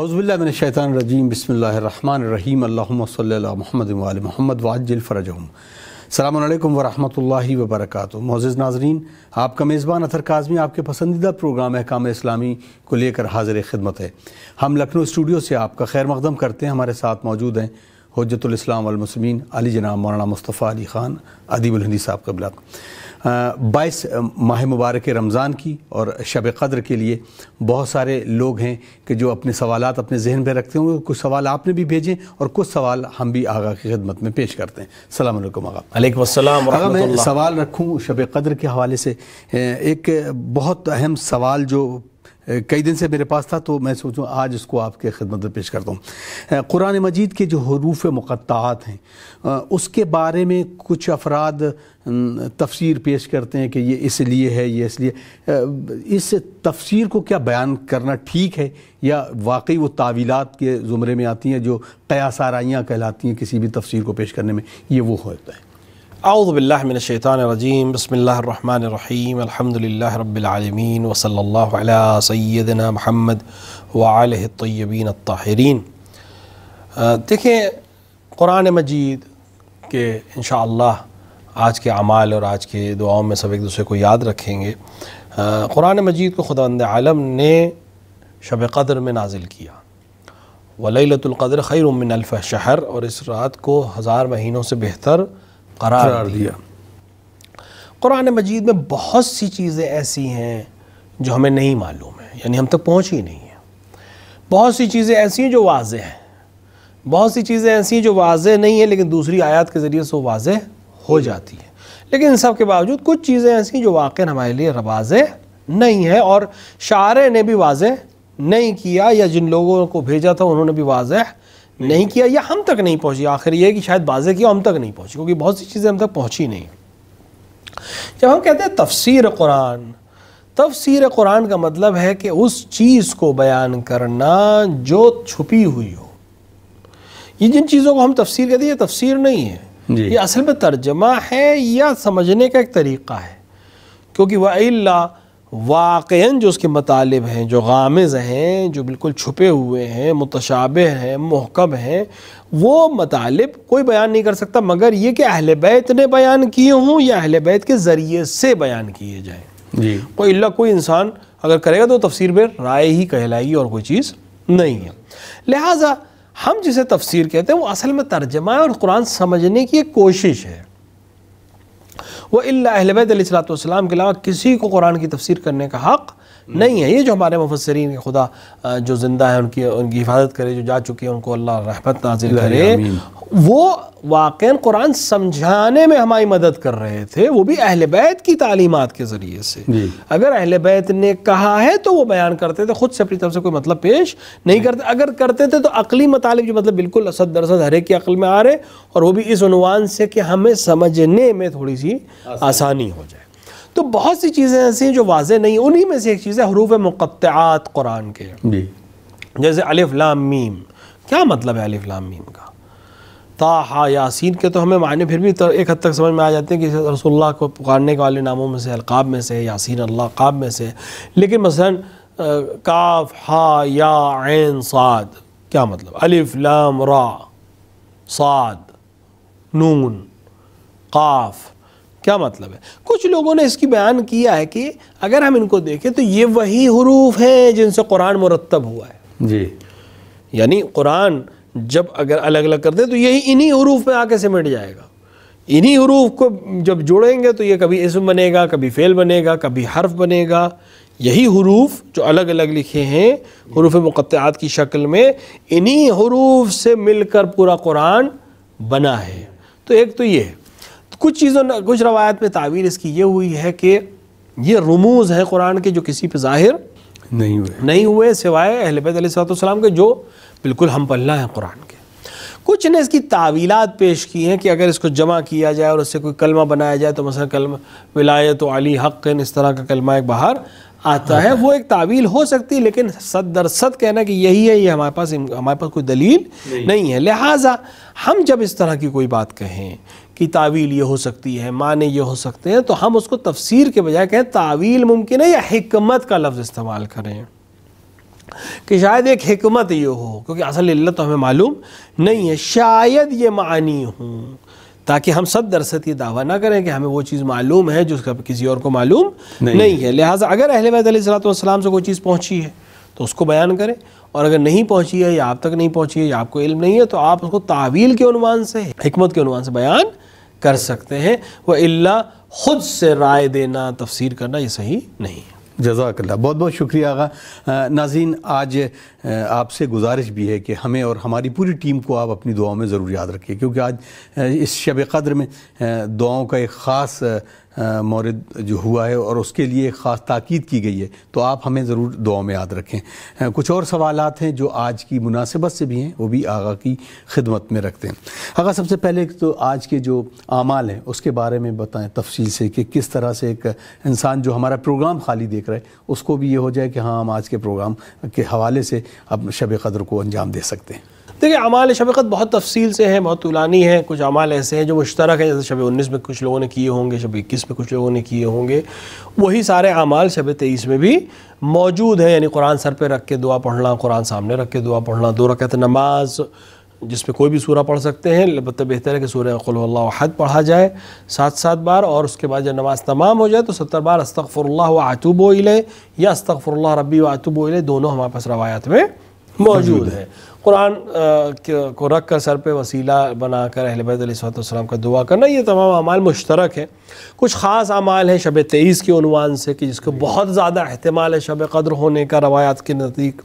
اعوذ باللہ من الشیطان الرجیم، بسم اللہ الرحمن الرحیم، اللہم صلی علی محمد وآل محمد وعجل فرجہم۔ السلام علیکم ورحمۃ اللہ وبرکاتہ۔ معزز ناظرین، آپ کا میزبان اطہر کاظمی آپ کے پسندیدہ پروگرام احکام اسلامی کو لے کر حاضر خدمت ہے۔ ہم لکھنؤ اسٹوڈیو سے آپ کا خیر مقدم کرتے ہیں۔ ہمارے ساتھ موجود ہیں حجت الاسلام والمسلمین علی جناب مولانا مصطفیٰ علی خان ادیب الہندی صاحب قبلہ۔ 22 ماہ مبارک رمضان کی اور شب قدر کے لیے بہت سارے لوگ ہیں کہ جو اپنے سوالات اپنے ذہن پہ رکھتے ہوں گے۔ کچھ سوال آپ نے بھی بھیجیں اور کچھ سوال ہم بھی آغا کی خدمت میں پیش کرتے ہیں۔ السلام علیکم آغا۔ علیکم السلام ورحمۃ اللہ۔ میں سوال رکھوں شب قدر کے حوالے سے، ایک بہت اہم سوال جو کئی دن سے میرے پاس تھا، تو میں سوچوں آج اس کو آپ کے خدمت میں پیش کرتا ہوں۔ قرآن مجید کے جو حروف مقطعات ہیں اس کے بارے میں کچھ افراد تفسیر پیش کرتے ہیں کہ یہ اس لیے ہے، یہ اس لیے۔ اس تفسیر کو کیا بیان کرنا ٹھیک ہے یا واقعی وہ تعویلات کے زمرے میں آتی ہیں جو قیاس آرائیاں کہلاتی ہیں کسی بھی تفسیر کو پیش کرنے میں، یہ وہ ہوتا ہے؟ اعوذ باللہ من الشیطان الرجیم، بسم اللہ الرحمن الرحیم، الحمدللہ رب العالمین، وصلی اللہ علی سیدنا محمد وآلہ الطیبین الطاہرین۔ دیکھیں، قرآن مجید کے انشاءاللہ آج کے اعمال اور آج کے دعاؤں میں سب ایک دوسرے کو یاد رکھیں گے۔ قرآن مجید کو خداوند عالم نے شب قدر میں نازل کیا، ولیلۃ القدر خیر من الف شہر، اور اس رات کو 1000 مہینوں سے بہتر قرار دیا۔ قرآن مجید میں بہت سی چیزیں ایسی ہیں جو ہمیں نہیں معلوم ہیں، یعنی ہم تک پہنچی نہیں ہیں۔ بہت سی چیزیں ایسی ہیں جو واضح ہیں، بہت سی چیزیں ایسی ہیں جو واضح نہیں ہیں لیکن دوسری آیات کے ذریعے سے وہ واضح ہو جاتی ہیں۔ لیکن ان سب کے باوجود کچھ چیزیں ایسی ہیں جو واقعاً ہمارے لیے واضح نہیں ہیں، اور شاعر نے بھی واضح نہیں کیا، یا جن لوگوں کو بھیجا تھا انہوں نے بھی واضح نہیں کیا، یا ہم تک نہیں پہنچی۔ آخر یہ کہ شاید واضح کیا، ہم تک نہیں پہنچی، کیونکہ بہت سی چیزیں ہم تک پہنچی نہیں۔ جب ہم کہتے ہیں تفسیر قرآن، تفسیر قرآن کا مطلب ہے کہ اس چیز کو بیان کرنا جو چھپی ہوئی ہو۔ یہ جن چیزوں کو ہم تفسیر کہتے ہیں یہ تفسیر نہیں ہے، یہ اصل میں ترجمہ ہے یا سمجھنے کا ایک طریقہ ہے، کیونکہ وَإِلَّا واقعاً جو اس کے مطالب ہیں، جو غامض ہیں، جو بالکل چھپے ہوئے ہیں، متشابہ ہیں، محکم ہیں، وہ مطالب کوئی بیان نہیں کر سکتا مگر یہ کہ اہل بیت نے بیان کیے ہوں یا اہل بیت کے ذریعے سے بیان کیے جائیں۔ کوئی انسان اگر کرے گا تو تفسیر میں رائے ہی کہلائے گی اور کوئی چیز نہیں ہے۔ لہٰذا ہم جسے تفسیر کہتے ہیں وہ اصل میں ترجمہ ہے اور قرآن سمجھنے کی ایک کوشش ہے۔ وَإِلَّا اہل بیت علیہ السلام کے علاوہ کسی کو قرآن کی تفسیر کرنے کا حق نہیں ہے۔ یہ جو ہمارے مفسرین خدا جو زندہ ہیں ان کی حفاظت کرے، جو جا چکے ہیں ان کو اللہ رحمت نازل کرے، وہ واقعاً قرآن سمجھانے میں ہماری مدد کر رہے تھے، وہ بھی اہل بیت کی تعلیمات کے ذریعے سے۔ اگر اہل بیت نے کہا ہے تو وہ بیان کرتے تھے، خود سے اپنی طرف سے کوئی مطلب پیش نہیں کرتے۔ اگر کرتے تھے تو عقلی مطالب جو مطلب بالکل 100% ہر ایک کی عقل میں آ رہے، اور وہ بھی اس عنوان سے کہ ہمیں سمجھنے میں تھوڑی سی آسانی ہو جائے۔ تو بہت سی چیزیں ایسی ہیں جو واضح نہیں، انہی میں سے ایک چیز ہے حروف مقطعات قرآن کے، جیسے الف لام میم۔ کیا مطلب ہے الف لام میم کا؟ طٰ یاسین کے تو ہمیں معنی پھر بھی ایک حد تک سمجھ میں آ جاتے ہیں کہ رسول اللہ کو پکارنے والے ناموں میں سے، القاب میں سے، یاسین اللہ قاب میں سے۔ لیکن مثلا کاف ہا یا عین صاد، کیا مطلب؟ الف لام را صاد نون قاف، کیا مطلب ہے؟ کچھ لوگوں نے اس کی بیان کیا ہے کہ اگر ہم ان کو دیکھیں تو یہ وہی حروف ہیں جن سے قرآن مرتب ہوا ہے۔ یعنی قرآن جب اگر الگ الگ کر دیں تو یہی انہی حروف میں آ کے سمٹ جائے گا۔ انہی حروف کو جب جوڑیں گے تو یہ کبھی اسم بنے گا، کبھی فعل بنے گا، کبھی حرف بنے گا۔ یہی حروف جو الگ الگ لکھے ہیں حروف مقطعات کی شکل میں، انہی حروف سے مل کر پورا قرآن بنا ہے۔ تو ایک تو یہ ہے۔ کچھ روایات میں تعبیر اس کی یہ ہوئی ہے کہ یہ رموز ہیں قرآن کے جو کسی پہ ظاہر نہیں ہوئے سوائے اہل بیت علیہ السلام کے، جو بالکل ہم پلہ ہیں قرآن کے۔ کچھ نے اس کی تعویلات پیش کی ہیں کہ اگر اس کو جمع کیا جائے اور اس سے کوئی کلمہ بنایا جائے تو مثلا کلمہ ولایت علی حق، اس طرح کا کلمہ ایک باہر آتا ہے، وہ ایک تعویل ہو سکتی ہے، لیکن 100% کہنا کہ یہی ہے، یہ ہمارے پاس کوئی دلیل نہیں ہے۔ لہٰذا ہم جب اس طرح کی کوئی بات کہیں کہ تعویل یہ ہو سکتی ہے، معنی یہ ہو سکتے ہیں، تو ہم اس کو تفسیر کے بجائے کہیں تعویل ممکن ہے یا حکمت کا لفظ استعمال کریں۔ کہ شاید ایک حکمت یہ ہو، کیونکہ اصل علت تو ہمیں معلوم نہیں ہے، شاید یہ معنی ہوں، تاکہ ہم 100% یہ دعویٰ نہ کریں کہ ہمیں وہ چیز معلوم ہے جو کسی اور کو معلوم نہیں ہے۔ لہٰذا اگر اہل بیت علیہ السلام سے کوئی چیز پہنچی ہے تو اس کو بیان کریں، اور اگر نہیں پہنچی ہے یا آپ تک نہیں پہنچی ہے یا آپ کو علم نہیں ہے تو آپ اس کو تعویل کے عنوان سے، حکمت کے عنوان سے بیان کر سکتے ہیں، وَإِلَّا خود سے رائے دینا، تفسیر کرنا یہ صحیح نہیں ہے۔ جزاک اللہ، بہت بہت شکریہ آقا۔ ناظرین، آج آپ سے گزارش بھی ہے کہ ہمیں اور ہماری پوری ٹیم کو آپ اپنی دعاؤں میں ضرور یاد رکھیے، کیونکہ آج اس شب قدر میں دعاؤں کا ایک خاص مورد جو ہوا ہے اور اس کے لیے ایک خاص تاکید کی گئی ہے، تو آپ ہمیں ضرور دعاؤں میں یاد رکھیں۔ کچھ اور سوالات ہیں جو آج کی مناسبت سے بھی ہیں، وہ بھی آقا کی خدمت میں رکھتے ہیں۔ آقا، سب سے پہلے تو آج کے جو اعمال ہیں اس کے بارے میں بتائیں تفصیل سے، کہ کس طرح سے ایک انسان جو ہمارا پروگرام خالی دیکھ رہا ہے اس کو بھی یہ ہو جائے کہ ہاں ہم آج کے پروگرام کے حوالے سے اب شب قدر کو انجام دے سکتے ہیں۔ دیکھیں، اعمال شب قدر بہت تفصیل سے ہیں، بہت طولانی ہیں۔ کچھ اعمال ایسے ہیں جو مشترک ہیں، جیسے شب 19 میں کچھ لوگوں نے کیے ہوں گے، شب 21 میں کچھ لوگوں نے کیے ہوں گے، وہی سارے اعمال شب 23 میں بھی موجود ہیں، یعنی قرآن سر پہ رکھ کے دعا پڑھنا، قرآن سامنے رکھ کے دعا پڑھنا، 2 رکعت نماز جس میں کوئی بھی سورہ پڑھ سکتے ہیں، البتہ بہتر ہے کہ سورہ قل هو اللہ احد پڑھا جائے 7 بار، اور اس کے بعد جب نماز تمام ہو جائے تو 70 بار استغفر اللہ واتوب الیہ یا استغفر اللہ ربی واتوب الیہ، دونوں ہمارے پاس روایات میں موجود ہے۔ قرآن کو رکھ کر سر پہ وسیلہ بنا کر اہل بیت علیہ السلام کا دعا کرنا، یہ تمام اعمال مشترک ہیں۔ کچھ خاص اعمال ہیں شب 23 کے عنوان سے کہ جس کو بہت زیادہ احتمال ہے شب قدر ہونے کا روایات کے نزدیک،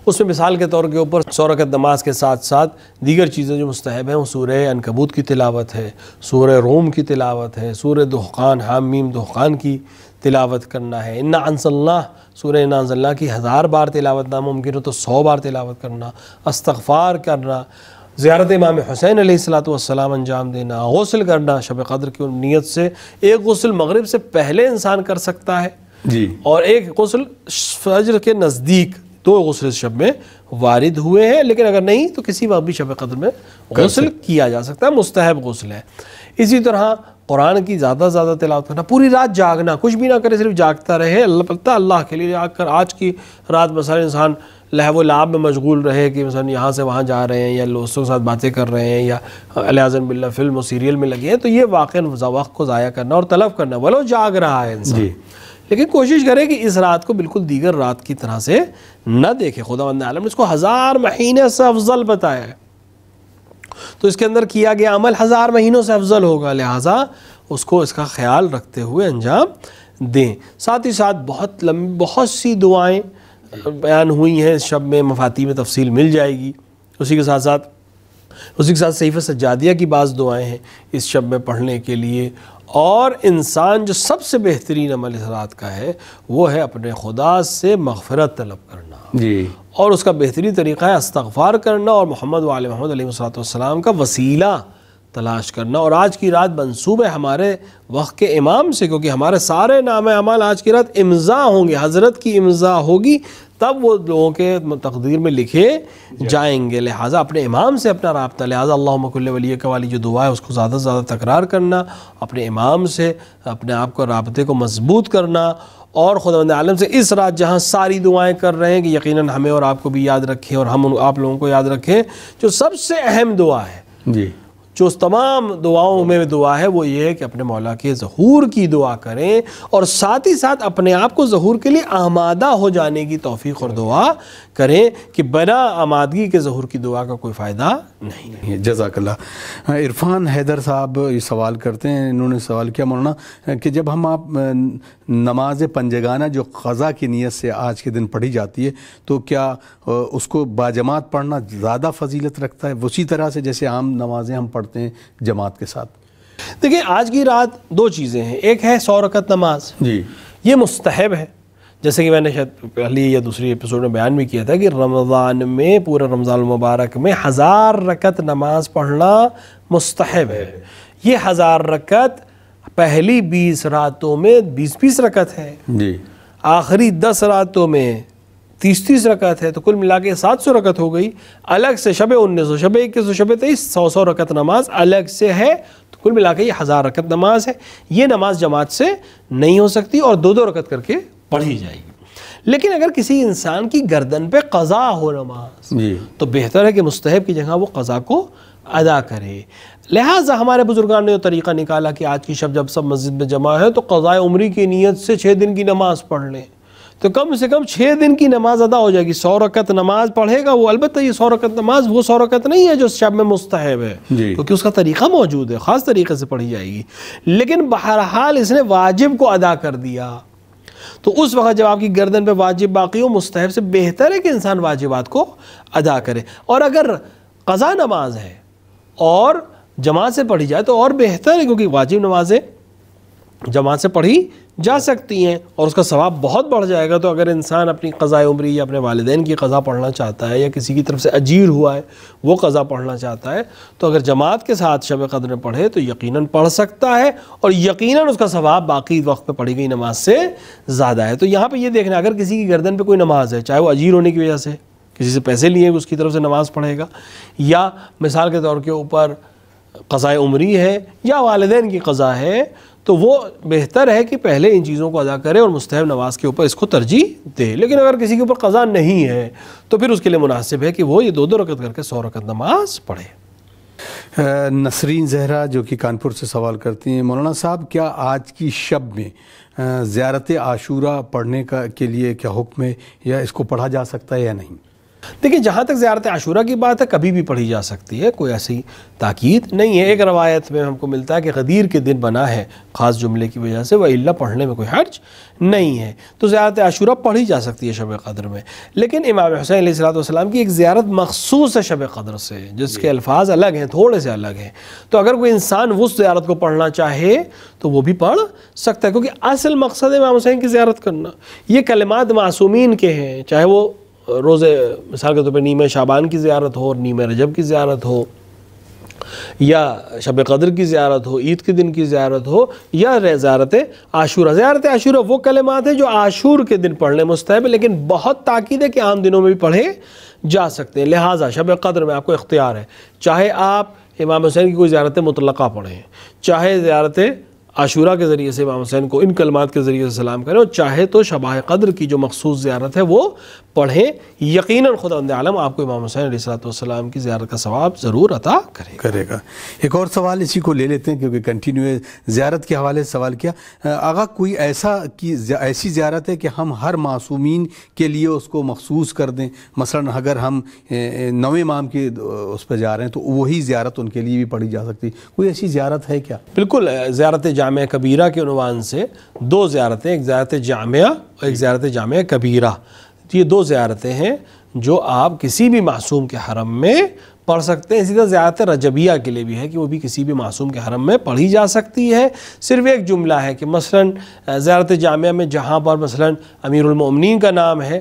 اس میں مثال کے طور کے اوپر 100 رکعت نماز کے ساتھ ساتھ دیگر چیزیں جو مستحب ہیں، وہ سورہ عنکبوت کی تلاوت ہے، سورہ روم کی تلاوت ہے، سورہ دخان حامیم دخان کی تلاوت کرنا ہے، انا انزلناہ سورہ انا انزلناہ کی 1000 بار تلاوت ناممکن ہو تو 100 بار تلاوت کرنا، استغفار کرنا، زیارت امام حسین علیہ السلام انجام دینا، غسل کرنا شب قدر کی نیت سے۔ ایک غسل مغرب سے پہلے انسان کر سکتا ہے جی، اور ایک غسل فجر کے نزدیک، 2 غسل شب میں وارد ہوئے ہیں، لیکن اگر نہیں تو کسی وقت بھی شب قدر میں غسل کیا جا سکتا ہے، مستحب غسل ہے۔ اسی طرح قرآن کی زیادہ زیادہ تلاوت کرنا، پوری رات جاگنا، کچھ بھی نہ کرے، صرف جاگتا رہے، اللہ کے لیے جاگ کر۔ آج کی رات مثلا انسان لہو و لعب میں مشغول رہے کہ مثلا یہاں سے وہاں جا رہے ہیں یا دوستوں کے ساتھ باتیں کر رہے ہیں یا علیاذن باللہ فلم و سیریل میں لگے ہیں، تو یہ واقعاً وقت کو ضائع کرنا اور تلف کرنا، ولو جاگ رہا ہے انسان جی، لیکن کوشش کرے کہ اس رات کو بالکل دیگر رات کی طرح سے نہ دیکھے۔ خداوند عالم نے اس کو 1000 مہینے سے افضل بتایا ہے، تو اس کے اندر کیا گیا عمل 1000 مہینوں سے افضل ہوگا، لہٰذا اس کو اس کا خیال رکھتے ہوئے انجام دیں۔ ساتھ ہی ساتھ بہت سی دعائیں بیان ہوئی ہیں اس شب میں، مفاتی میں تفصیل مل جائے گی۔ اسی کے ساتھ صحیفہ سجادیہ کی بعض دعائیں ہیں اس شب میں پڑھنے کے لیے۔ اور انسان جو سب سے بہترین عمل اس رات کا ہے وہ ہے اپنے خدا سے مغفرت طلب کرنا، جی، اور اس کا بہترین طریقہ ہے استغفار کرنا اور محمد و آل محمد علیہ السلام کا وسیلہ تلاش کرنا۔ اور آج کی رات منسوب ہے ہمارے وقت کے امام سے، کیونکہ ہمارے سارے نام اعمال آج کی رات امضا ہوں گے، حضرت کی امضا ہوگی، تب وہ لوگوں کے تقدیر میں لکھے جائیں گے۔ لہٰذا اپنے امام سے اپنا رابطہ، لہٰذا اللہم کل ولیک والی جو دعا ہے اس کو زیادہ سے زیادہ تکرار کرنا، اپنے امام سے اپنے آپ کو رابطے کو مضبوط کرنا، اور خداوند عالم سے اس رات جہاں ساری دعائیں کر رہے ہیں کہ یقیناً ہمیں اور آپ کو بھی یاد رکھیں اور ہم آپ لوگوں کو یاد رکھیں۔ جو سب سے اہم دعا ہے، جی، جو اس تمام دعاؤں میں دعا ہے، وہ یہ ہے کہ اپنے مولا کے ظہور کی دعا کریں، اور ساتھ ہی ساتھ اپنے آپ کو ظہور کے لیے آمادہ ہو جانے کی توفیق اور دعا کریں کہ بنا آمادگی کے ظہور کی دعا کا کوئی فائدہ نہیں۔ جزاک اللہ۔ عرفان حیدر صاحب یہ سوال کرتے ہیں، انہوں نے سوال کیا مولانا کہ جب ہم آپ نماز پنجگانہ جو قضا کی نیت سے آج کے دن پڑھی جاتی ہے تو کیا اس کو باجماعت پڑھنا زیادہ فضیلت رکھتا ہے اسی طرح سے جیسے عام نمازیں ہم پڑھتے ہیں جماعت کے ساتھ؟ دیکھیں، آج کی رات 2 چیزیں ہیں، ایک ہے 100 رکعت نماز، جی، یہ مستحب ہے، جیسے کہ میں نے شاید پہلی یا دوسری ایپیسوڈ میں بیان بھی کیا تھا کہ رمضان میں، پورے رمضان المبارک میں 1000 رکعت نماز پڑھنا مستحب ہے۔ یہ 1000 رکعت پہلی 20 راتوں میں 20 رکعت ہے، جی، آخری 10 راتوں میں 30 رکعت ہے، تو کل ملا کے 700 رکعت ہو گئی۔ الگ سے شب 19 شب 21 شب 23 100 رکعت نماز الگ سے ہے، تو کل ملا کے یہ 1000 رکعت نماز ہے۔ یہ نماز جماعت سے نہیں ہو سکتی اور 2 رکعت کر کے پڑھی جائے گی، لیکن اگر کسی انسان کی گردن پہ قضا ہو نماز تو بہتر ہے کہ مستحب کی جگہ وہ قضا کو ادا کرے. لہٰذا ہمارے بزرگان نے یہ طریقہ نکالا کہ آج کی شب جب سب مسجد میں جمع ہے تو قضاء عمری کی نیت سے 6 دن کی نماز پڑھ لیں, تو کم سے کم 6 دن کی نماز ادا ہو جائے گی. 100 رکعت نماز پڑھے گا وہ, البتہ یہ 100 رکعت نماز وہ 100 رکعت نہیں ہے جو شب میں مستحب ہے, کیونکہ اس کا طریقہ موجود ہے, خاص طریقے سے پڑھی جائے گی. لیکن بہرحال اس نے واجب کو ادا کر دیا, تو اس وقت جب آپ کی گردن پہ واجب باقی ہو, مستحب سے بہتر ہے کہ انسان واجبات کو ادا کرے. اور اگر قضا نماز ہے اور جماعت سے پڑھی جائے تو اور بہتر ہے, کیونکہ واجب نمازیں جماعت سے پڑھی جا سکتی ہیں اور اس کا ثواب بہت بڑھ جائے گا. تو اگر انسان اپنی قضاء عمری یا اپنے والدین کی قضا پڑھنا چاہتا ہے یا کسی کی طرف سے اجیر ہوا ہے وہ قضا پڑھنا چاہتا ہے, تو اگر جماعت کے ساتھ شب قدر میں پڑھے تو یقیناً پڑھ سکتا ہے, اور یقیناً اس کا ثواب باقی وقت میں پڑھی گئی نماز سے زیادہ ہے. تو یہاں پہ یہ دیکھنا, اگر کسی کی گردن پہ کوئی نماز ہے, چاہے وہ اجیر ہونے کی وجہ سے کسی سے پیسے لیے اس کی طرف سے نماز پڑھے گا, یا مثال کے طور کے اوپر قضاء عمری ہے یا والدین کی قضا ہے, تو وہ بہتر ہے کہ پہلے ان چیزوں کو ادا کرے اور مستحب نماز کے اوپر اس کو ترجیح دے. لیکن اگر کسی کے اوپر قضا نہیں ہے تو پھر اس کے لیے مناسب ہے کہ وہ یہ 2 رکعت کر کے 100 رکعت نماز پڑھے. نسرین زہرا جو کہ کانپور سے سوال کرتی ہیں, مولانا صاحب کیا آج کی شب میں زیارت عاشورہ پڑھنے کے لیے کیا حکم ہے, یا اس کو پڑھا جا سکتا ہے یا نہیں؟ دیکھیں, جہاں تک زیارت عاشورہ کی بات ہے کبھی بھی پڑھی جا سکتی ہے, کوئی ایسی تاکید نہیں ہے. ایک روایت میں ہم کو ملتا ہے کہ غدیر کے دن بنا ہے خاص جملے کی وجہ سے, وَإِلَّا پڑھنے میں کوئی حرج نہیں ہے. تو زیارت عاشورہ پڑھی جا سکتی ہے شب قدر میں. لیکن امام حسین علیہ السلام کی ایک زیارت مخصوص ہے شب قدر سے, جس کے الفاظ الگ ہیں, تھوڑے سے الگ ہیں. تو اگر کوئی انسان اس زیارت کو پڑھنا چاہے تو وہ بھی پڑھ سکتا ہے, کیونکہ اصل مقصد ہے امام حسین کی زیارت کرنا. یہ کلمات معصومین کے ہیں, چاہے وہ روزے مثال کے طور پہ نیمہ شعبان کی زیارت ہو, نیمہ رجب کی زیارت ہو, یا شب قدر کی زیارت ہو, عید کے دن کی زیارت ہو, یا زیارت عاشورہ. زیارت عاشورہ وہ کلمات ہیں جو عاشور کے دن پڑھنے مستحب ہے, لیکن بہت تاکید ہے کہ عام دنوں میں بھی پڑھے جا سکتے ہیں. لہٰذا شب قدر میں آپ کو اختیار ہے, چاہے آپ امام حسین کی کوئی زیارت مطلقہ پڑھیں, چاہے زیارت عاشورہ کے ذریعے سے امام حسین کو ان کلمات کے ذریعے سے سلام کریں, اور چاہے تو شب قدر کی جو مخصوص زیارت ہے وہ پڑھیں. یقیناً خداوند عالم آپ کو امام حسین علیہ السلام کی زیارت کا ثواب ضرور عطا کرے گا. ایک اور سوال اسی کو لے لیتے ہیں کیونکہ کنٹینیو زیارت کے حوالے سے سوال کیا. آغا کوئی ایسی زیارت ہے کہ ہم ہر معصومین کے لیے اس کو مخصوص کر دیں؟ مثلا اگر ہم 9 امام کے اس پہ جا رہے ہیں تو وہی زیارت ان کے لیے بھی پڑھی جا سکتی, کوئی ایسی زیارت ہے کیا؟ بالکل. زیارت جامعہ کبیرہ کے عنوان سے 2 زیارتیں, ایک زیارت جامعہ اور ایک زیارت جامعہ کبیرہ. یہ 2 زیارتیں ہیں جو آپ کسی بھی معصوم کے حرم میں پڑھ سکتے ہیں. اسی طرح زیارت رجبیہ کے لیے بھی ہے کہ وہ بھی کسی بھی معصوم کے حرم میں پڑھی جا سکتی ہے. صرف ایک جملہ ہے کہ مثلا زیارت جامعہ میں جہاں پر مثلا امیر المومنین کا نام ہے,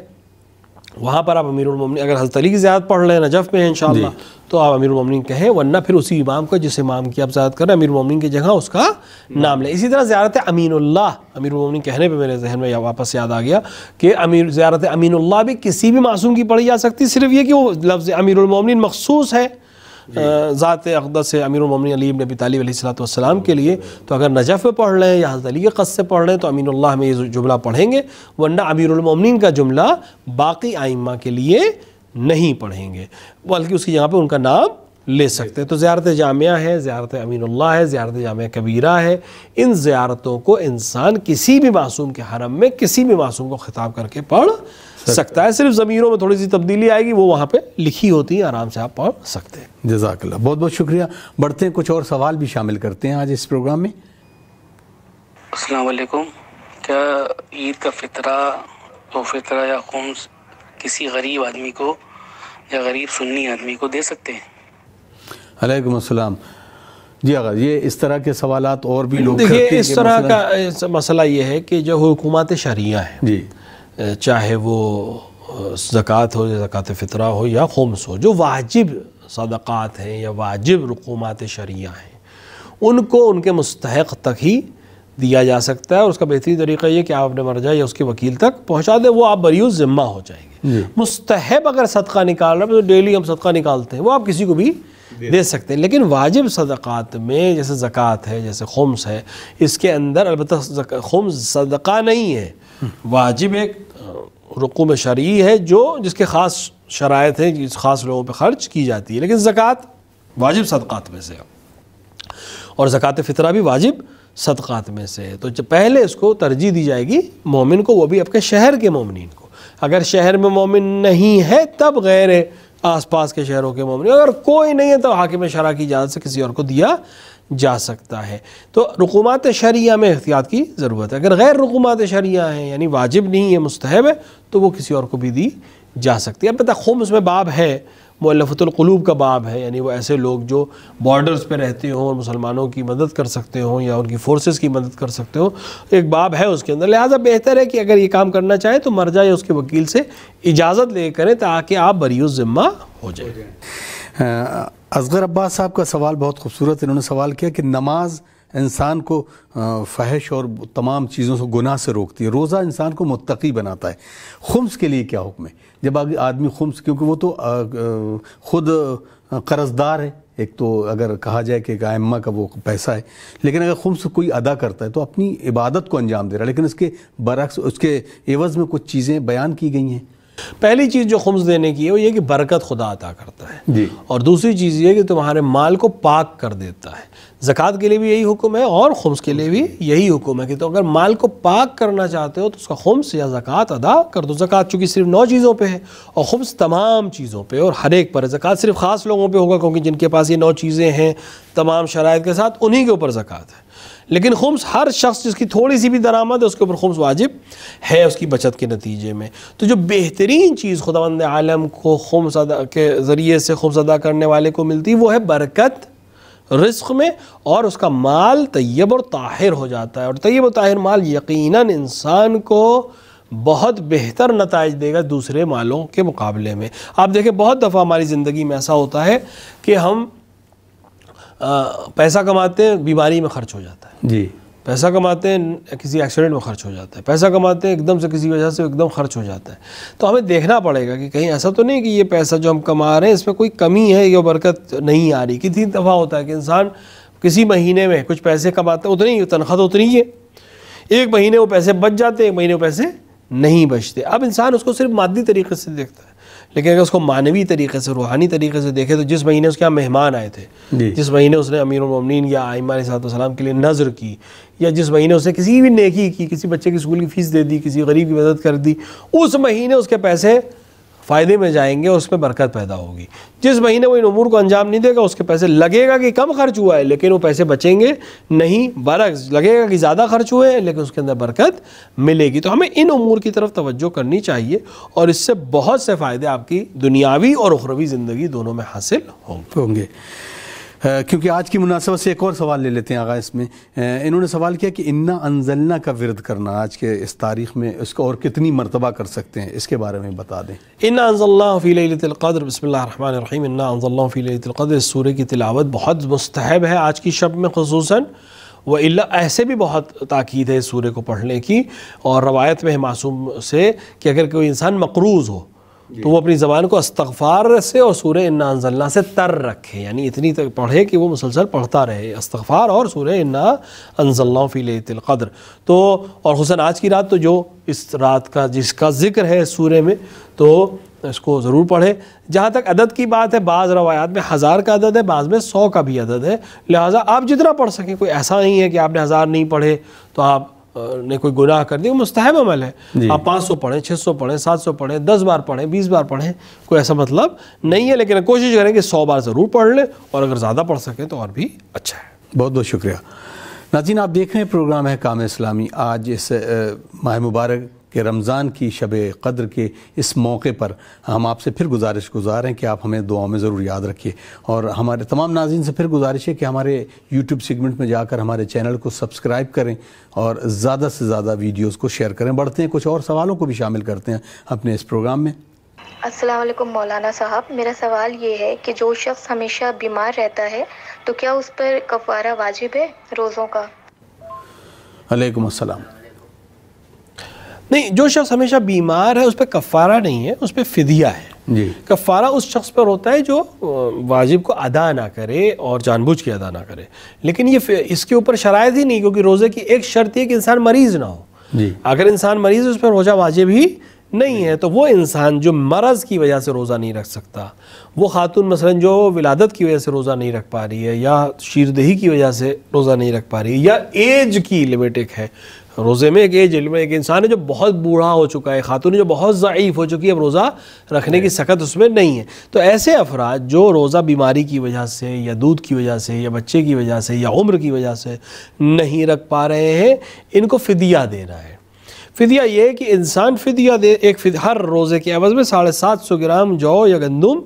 وہاں پر آپ امیر المومنین, اگر حضرت علی کی زیارت پڑھ لیں نجف میں انشاءاللہ تو آپ امیر المومنین کہیں, ورنہ پھر اسی امام کو جس امام کی آپ زیارت کر رہے ہیں امیر المومنین کی جگہ اس کا نام لیں. اسی طرح زیارت امین اللہ, امیر المومنین کہنے پہ میرے ذہن میں واپس یاد آ گیا کہ زیارت امین اللہ بھی کسی بھی معصوم کی پڑھی جا سکتی, صرف یہ کہ وہ لفظ امیر المومنین مخصوص ہے ذات اقدس امیر المومنین علی بن ابی طالب علیہ السلام کے لیے. تو اگر نجف میں پڑھ لیں یا حضرت علی کے قصد سے پڑھ لیں تو امین اللہ میں یہ جملہ پڑھیں گے, ورنہ امیر المومنین کا جملہ باقی ائمہ کے لیے نہیں پڑھیں گے, بلکہ اس کی جگہ پہ ان کا نام لے سکتے ہیں. تو زیارت جامعہ ہے, زیارت امین اللہ ہے, زیارت جامعہ کبیرہ ہے. ان زیارتوں کو انسان کسی بھی معصوم کے حرم میں کسی بھی معصوم کو خطاب کر کے پڑھ سکتا ہے. صرف ضمیروں میں تھوڑی سی تبدیلی آئے گی, وہ وہاں پہ لکھی ہوتی ہیں, آرام سے آپ پڑھ سکتے ہیں. جزاک اللہ, بہت بہت شکریہ. بڑھتے ہیں, کچھ اور سوال بھی شامل کرتے ہیں آج اس پروگرام میں. السلام علیکم. کیا عید کا فطرہ یا خمس کسی غریب آدمی کو یا غریب سنی آدمی کو دے سکتے ہیں؟ علیکم السلام. جی آغا, یہ اس طرح کے سوالات اور بھی لوگ دیکھیے, اس طرح کا مسئلہ یہ ہے کہ جو حکومت شرعیہ ہیں جی, چاہے وہ زکوٰۃ ہو یا زکوٰۃ فطرہ ہو یا خمس ہو, جو واجب صدقات ہیں یا واجب رقومات شرعیہ ہیں, ان کو ان کے مستحق تک ہی دیا جا سکتا ہے. اور اس کا بہترین طریقہ یہ کہ آپ اپنے مرجع یا اس کے وکیل تک پہنچا دیں, وہ آپ بریء الذمہ ہو جائیں گے. مستحب اگر صدقہ نکال رہے ہیں تو ڈیلی ہم صدقہ نکالتے ہیں, وہ آپ کسی کو بھی دے سکتے ہیں. لیکن واجب صدقات میں جیسے زکوٰۃ ہے, جیسے خمس ہے, اس کے اندر البتہ خمس صدقہ نہیں ہے, واجب ایک رقوم شرعی ہے جس کے خاص شرائط ہیں، جس خاص لوگوں پہ خرچ کی جاتی ہے، لیکن زکوٰۃ واجب صدقات میں سے ہے اور زکوٰۃ فطرہ بھی واجب صدقات میں سے ہے۔ تو پہلے اس کو ترجیح دی جائے گی مومن کو، وہ بھی اپنے شہر کے مومنین کو۔ اگر شہر میں مومن نہیں ہے تب غیر آس پاس کے شہروں کے مومنین، اگر کوئی نہیں ہے تو حاکم شرع کی اجازت سے کسی اور کو دیا جا سکتا ہے۔ تو رقومات شرعیہ میں احتیاط کی ضرورت ہے۔ اگر غیر رقومات شرعیہ ہیں یعنی واجب نہیں ہے، مستحب ہے، تو وہ کسی اور کو بھی دی جا سکتی ہے۔ البتہ خمس میں باب ہے، مؤلفۃ القلوب کا باب ہے، یعنی وہ ایسے لوگ جو بارڈرز پہ رہتے ہوں اور مسلمانوں کی مدد کر سکتے ہوں یا ان کی فورسز کی مدد کر سکتے ہوں، ایک باب ہے اس کے اندر۔ لہٰذا بہتر ہے کہ اگر یہ کام کرنا چاہیں تو مرجع یا اس کے وکیل سے اجازت لے کریں تاکہ آپ بری الذمہ ہو جائیں۔ اصغر عباس صاحب کا سوال بہت خوبصورت، انہوں نے سوال کیا کہ نماز انسان کو فحش اور تمام چیزوں سے گناہ سے روکتی ہے، روزہ انسان کو متقی بناتا ہے، خمس کے لیے کیا حکم ہے؟ جب آدمی خمس، کیونکہ وہ تو خود قرض دار ہے، ایک تو اگر کہا جائے کہ ائمہ کا وہ پیسہ ہے، لیکن اگر خمس کوئی ادا کرتا ہے تو اپنی عبادت کو انجام دے رہا ہے، لیکن اس کے برعکس اس کے عوض میں کچھ چیزیں بیان کی گئی ہیں۔ پہلی چیز جو خمس دینے کی ہے وہ یہ کہ برکت خدا عطا کرتا ہے جی، اور دوسری چیز یہ کہ تمہارے مال کو پاک کر دیتا ہے۔ زکوٰۃ کے لیے بھی یہی حکم ہے اور خمس کے لیے بھی یہی حکم ہے کہ تو اگر مال کو پاک کرنا چاہتے ہو تو اس کا خمس یا زکوٰۃ ادا کر دو۔ زکوٰۃ چونکہ صرف 9 چیزوں پہ ہے اور خمس تمام چیزوں پہ اور ہر ایک پر ہے۔ زکوٰۃ صرف خاص لوگوں پہ ہوگا کیونکہ جن کے پاس یہ 9 چیزیں ہیں تمام شرائط کے ساتھ، انہی کے اوپر زکوٰۃ ہے، لیکن خمس ہر شخص جس کی تھوڑی سی بھی درآمد ہے اس کے اوپر خمس واجب ہے اس کی بچت کے نتیجے میں۔ تو جو بہترین چیز خداوند عالم کو خمس ادا کے ذریعے سے خمس ادا کرنے والے کو ملتی وہ ہے برکت رزق میں، اور اس کا مال طیب اور طاہر ہو جاتا ہے، اور طیب و طاہر مال یقیناً انسان کو بہت بہتر نتائج دے گا دوسرے مالوں کے مقابلے میں۔ آپ دیکھیں بہت دفعہ ہماری زندگی میں ایسا ہوتا ہے کہ ہم پیسہ کماتے ہیں، بیماری میں خرچ ہو جاتا ہے، جی، پیسہ کماتے ہیں کسی ایکسیڈنٹ میں خرچ ہو جاتا ہے، پیسہ کماتے ہیں ایک دم سے کسی وجہ سے ایک دم خرچ ہو جاتا ہے۔ تو ہمیں دیکھنا پڑے گا کہ کہیں ایسا تو نہیں کہ یہ پیسہ جو ہم کما رہے ہیں اس میں کوئی کمی ہے یا برکت نہیں آ رہی۔ کتنی دفعہ ہوتا ہے کہ انسان کسی مہینے میں کچھ پیسے کماتا ہے، اتنی تنخواہ تو اتنی ہی ہے، ایک مہینے وہ پیسے بچ جاتے ہیں، ایک مہینے وہ پیسے نہیں بچتے۔ اب انسان اس کو صرف مادی طریقے سے دیکھتا ہے، لیکن اگر اس کو معنوی طریقے سے، روحانی طریقے سے دیکھے تو جس مہینے اس کے یہاں مہمان آئے تھے، جس مہینے اس نے امیر المومنین یا ائمہ علیہ السلام کے لیے نذر کی، یا جس مہینے اس نے کسی بھی نیکی کی، کسی بچے کی اسکول کی فیس دے دی، کسی غریب کی مدد کر دی، اس مہینے اس کے پیسے فائدے میں جائیں گے اور اس میں برکت پیدا ہوگی۔ جس مہینے وہ ان امور کو انجام نہیں دے گا اس کے پیسے لگے گا کہ کم خرچ ہوا ہے لیکن وہ پیسے بچیں گے نہیں، برعکس لگے گا کہ زیادہ خرچ ہوئے ہیں لیکن اس کے اندر برکت ملے گی۔ تو ہمیں ان امور کی طرف توجہ کرنی چاہیے اور اس سے بہت سے فائدے آپ کی دنیاوی اور اخروی زندگی دونوں میں حاصل ہوں گے۔ کیونکہ آج کی مناسبت سے ایک اور سوال لے لیتے ہیں آغا اس میں۔ انہوں نے سوال کیا کہ انا انزلنا کا ورد کرنا آج کے اس تاریخ میں اس کو اور کتنی مرتبہ کر سکتے ہیں، اس کے بارے میں بتا دیں۔ انا انزلناہ فی لیلۃ القدر، بسم اللہ الرحمن الرحیم، انا انزلناہ فی لیلۃ القدر، اس سورہ کی تلاوت بہت مستحب ہے آج کی شب میں خصوصاً، وإلا ایسے بھی بہت تاکید ہے اس سورہ کو پڑھنے کی، اور روایت میں ہے معصوم سے کہ اگر کوئی انسان مقروض ہو تو وہ اپنی زبان کو استغفار سے اور سورہ انا انزلنا سے تر رکھے، یعنی اتنی تک پڑھے کہ وہ مسلسل پڑھتا رہے، استغفار اور سورہ انا انزلنا فی لیلۃ القدر۔ تو اور خصوصاً آج کی رات تو جو اس رات کا جس کا ذکر ہے اس سورہ میں تو اس کو ضرور پڑھے۔ جہاں تک عدد کی بات ہے، بعض روایات میں 1000 کا عدد ہے، بعض میں 100 کا بھی عدد ہے، لہٰذا آپ جتنا پڑھ سکیں، کوئی ایسا نہیں ہے کہ آپ نے 1000 نہیں پڑھے تو آپ نے کوئی گناہ کر دیا، مستحب عمل ہے۔ آپ 500 پڑھیں، 600 پڑھیں، 700 پڑھیں، 10 بار پڑھیں، 20 بار پڑھیں، کوئی ایسا مطلب نہیں ہے، لیکن کوشش کریں کہ 100 بار ضرور پڑھ لیں اور اگر زیادہ پڑھ سکیں تو اور بھی اچھا ہے۔ بہت بہت شکریہ ناظرین، آپ دیکھ رہے ہیں پروگرام ہے کام اسلامی۔ آج اس ماہ مبارک کہ رمضان کی شب قدر کے اس موقع پر ہم آپ سے پھر گزارش گزار ہیں کہ آپ ہمیں دعاؤں میں ضرور یاد رکھیے، اور ہمارے تمام ناظرین سے پھر گزارش ہے کہ ہمارے یوٹیوب سیگمنٹ میں جا کر ہمارے چینل کو سبسکرائب کریں اور زیادہ سے زیادہ ویڈیوز کو شیئر کریں۔ بڑھتے ہیں کچھ اور سوالوں کو بھی شامل کرتے ہیں اپنے اس پروگرام میں۔ السلام علیکم مولانا صاحب، میرا سوال یہ ہے کہ جو شخص ہمیشہ بیمار رہتا ہے تو کیا اس پر کفارہ واجب ہے روزوں کا؟ علیکم السلام۔ نہیں، جو شخص ہمیشہ بیمار ہے اس پہ کفارہ نہیں ہے، اس پہ فدیہ ہے۔ جی، کفارہ اس شخص پر ہوتا ہے جو واجب کو ادا نہ کرے اور جان بوجھ کے ادا نہ کرے، لیکن یہ اس کے اوپر شرائط ہی نہیں، کیونکہ روزے کی ایک شرط یہ کہ انسان مریض نہ ہو۔ جی، اگر انسان مریض ہے اس پر روزہ واجب ہی نہیں ہے، تو وہ انسان جو مرض کی وجہ سے روزہ نہیں رکھ سکتا، وہ خاتون مثلا جو ولادت کی وجہ سے روزہ نہیں رکھ پا رہی ہے، یا شیردہی کی وجہ سے روزہ نہیں رکھ پا رہی ہے، یا ایج کی لمٹ ایک ہے روزے میں، ایک ایج میں ایک انسان ہے جو بہت بوڑھا ہو چکا ہے، خاتون جو بہت ضعیف ہو چکی ہے، اب روزہ رکھنے کی سخت اس میں نہیں ہے، تو ایسے افراد جو روزہ بیماری کی وجہ سے یا دودھ کی وجہ سے یا بچے کی وجہ سے یا عمر کی وجہ سے نہیں رکھ پا رہے ہیں، ان کو فدیہ دینا ہے۔ فدیہ یہ ہے کہ انسان فدیہ دے، ہر روزے کے عوض میں 750 گرام جو یا گندم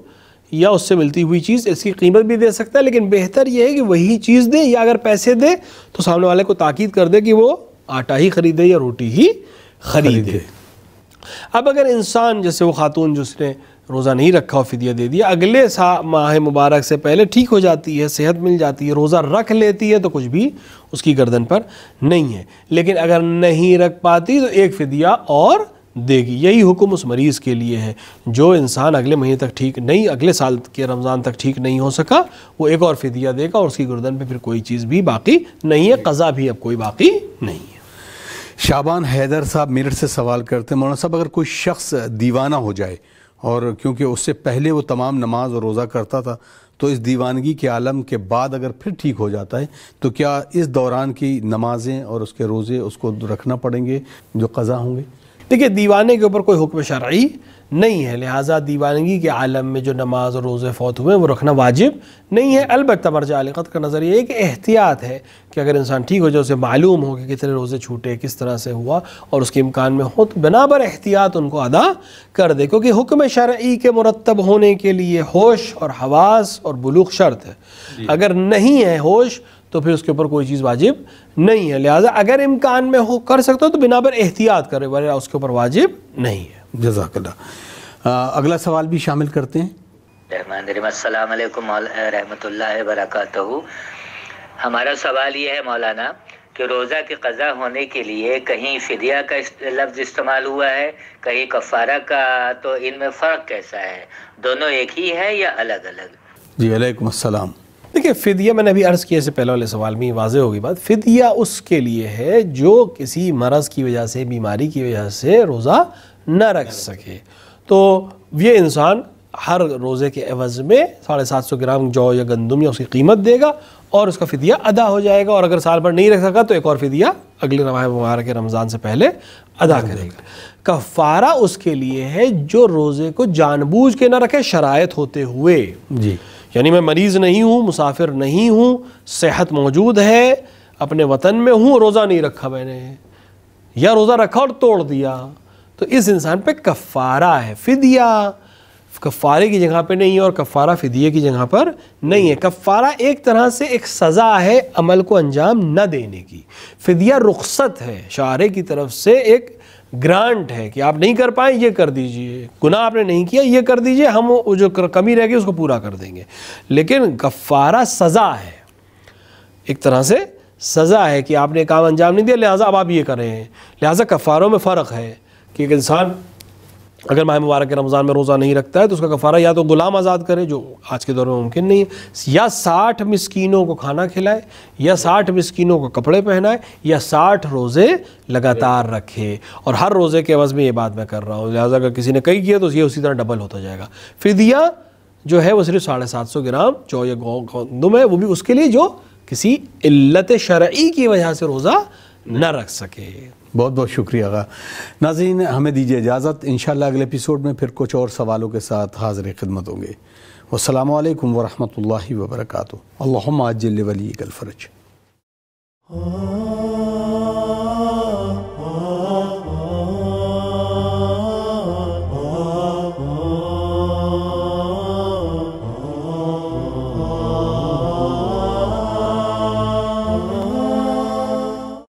یا اس سے ملتی ہوئی چیز، اس کی قیمت بھی دے سکتا ہے، لیکن بہتر یہ ہے کہ وہی چیز دے، یا اگر پیسے دے تو سامنے والے کو تاکید کر دے کہ وہ آٹا ہی خریدے یا روٹی ہی خریدے۔ اب اگر انسان جیسے وہ خاتون جس نے روزہ نہیں رکھا اور فدیہ دے دیا، اگلے ماہ مبارک سے پہلے ٹھیک ہو جاتی ہے، صحت مل جاتی ہے، روزہ رکھ لیتی ہے، تو کچھ بھی اس کی گردن پر نہیں ہے، لیکن اگر نہیں رکھ پاتی تو ایک فدیہ اور دے گی۔ یہی حکم اس مریض کے لیے ہے جو انسان اگلے مہینے تک ٹھیک نہیں، اگلے سال کے رمضان تک ٹھیک نہیں ہو سکا، وہ ایک اور فدیہ دے گا اور اس کی گردن پہ پھر کوئی چیز بھی باقی نہیں ہے، قضا بھی اب کوئی باقی نہیں ہے۔ شعبان حیدر صاحب میرٹھ سے سوال کرتے ہیں، مولانا صاحب اگر کوئی شخص دیوانہ ہو جائے اور کیونکہ اس سے پہلے وہ تمام نماز اور روزہ کرتا تھا، تو اس دیوانگی کے عالم کے بعد اگر پھر ٹھیک ہو جاتا ہے تو کیا اس دوران کی نمازیں اور اس کے روزے اس کو رکھنا پڑیں گے جو قضا ہوں گے؟ دیکھیے دیوانے کے اوپر کوئی حکم شرعی نہیں ہے، لہٰذا دیوانگی کے عالم میں جو نماز اور روزے فوت ہوئے وہ رکھنا واجب نہیں ہے۔ البتہ مرجع علیقت کا نظر یہ ہے کہ احتیاط ہے کہ اگر انسان ٹھیک ہو جائے، اسے معلوم ہو کہ کتنے روزے چھوٹے، کس طرح سے ہوا، اور اس کے امکان میں ہو تو بنا بر احتیاط ان کو ادا کر دے، کیونکہ حکم شرعی کے مرتب ہونے کے لیے ہوش اور حواس اور بلوغ شرط ہے۔ اگر نہیں ہے ہوش تو پھر اس کے اوپر کوئی چیز واجب نہیں ہے، لہٰذا اگر امکان میں ہو کر سکتا ہو تو بنا پر احتیاط کرے، ورنہ اس کے اوپر واجب نہیں ہے۔ جزاک اللہ۔ اگلا سوال بھی شامل کرتے ہیں۔ رحمان الرحیم، السلام علیکم رحمۃ اللہ وبرکاتہ۔ ہمارا سوال یہ ہے مولانا کہ روزہ کی قضا ہونے کے لیے کہیں فدیہ کا لفظ استعمال ہوا ہے، کہیں کفارہ کا، تو ان میں فرق کیسا ہے؟ دونوں ایک ہی ہے یا الگ الگ؟ جی علیکم السلام۔ دیکھیے فدیہ میں نے ابھی عرض کیا، سے پہلے والے سوال میں واضح ہوگی بات، فدیہ اس کے لیے ہے جو کسی مرض کی وجہ سے، بیماری کی وجہ سے روزہ نہ رکھ سکے، تو یہ انسان ہر روزے کے عوض میں 750 گرام جو یا گندم یا اس کی قیمت دے گا اور اس کا فدیہ ادا ہو جائے گا، اور اگر سال بھر نہیں رکھ سکا تو ایک اور فدیہ اگلے ماہ مبارک کے رمضان سے پہلے ادا کرے گا۔ کفارہ اس کے لیے ہے جو روزے کو جان بوجھ کے نہ رکھے شرائط ہوتے ہوئے، جی یعنی میں مریض نہیں ہوں، مسافر نہیں ہوں، صحت موجود ہے، اپنے وطن میں ہوں، روزہ نہیں رکھا میں نے، یا روزہ رکھا اور توڑ دیا، تو اس انسان پہ کفارہ ہے۔ فدیہ کفارے کی جگہ پہ نہیں ہے اور کفارہ فدیے کی جگہ پر نہیں ہے۔ کفارہ ایک طرح سے ایک سزا ہے عمل کو انجام نہ دینے کی، فدیہ رخصت ہے، شارع کی طرف سے ایک گرانٹ ہے کہ آپ نہیں کر پائیں یہ کر دیجئے، گناہ آپ نے نہیں کیا یہ کر دیجئے، ہم جو کمی رہ گئی اس کو پورا کر دیں گے۔ لیکن کفارہ سزا ہے، ایک طرح سے سزا ہے کہ آپ نے کام انجام نہیں دیا لہٰذا اب آپ یہ کر رہے ہیں۔ لہٰذا کفاروں میں فرق ہے کہ ایک انسان اگر ماہ مبارک کے رمضان میں روزہ نہیں رکھتا ہے تو اس کا کفارہ یا تو غلام آزاد کرے، جو آج کے دور میں ممکن نہیں ہے، یا 60 مسکینوں کو کھانا کھلائے، یا 60 مسکینوں کو کپڑے پہنائے، یا 60 روزے لگاتار رکھے، اور ہر روزے کے عوض میں یہ بات میں کر رہا ہوں، لہٰذا اگر کسی نے کئی کیا تو یہ اسی طرح ڈبل ہوتا جائے گا۔ فدیہ جو ہے وہ صرف 750 گرام جو یہ گندم ہے، وہ بھی اس کے لیے جو کسی علت شرعی کی وجہ سے روزہ نہ رکھ سکے۔ بہت بہت شکریہ آقا۔ ناظرین ہمیں دیجیے اجازت، انشاءاللہ اگلے ایپیسوڈ میں پھر کچھ اور سوالوں کے ساتھ حاضر خدمت ہوں گے۔ والسلام علیکم ورحمۃ اللہ وبرکاتہ۔ اللہم عجل لولیک الفرج۔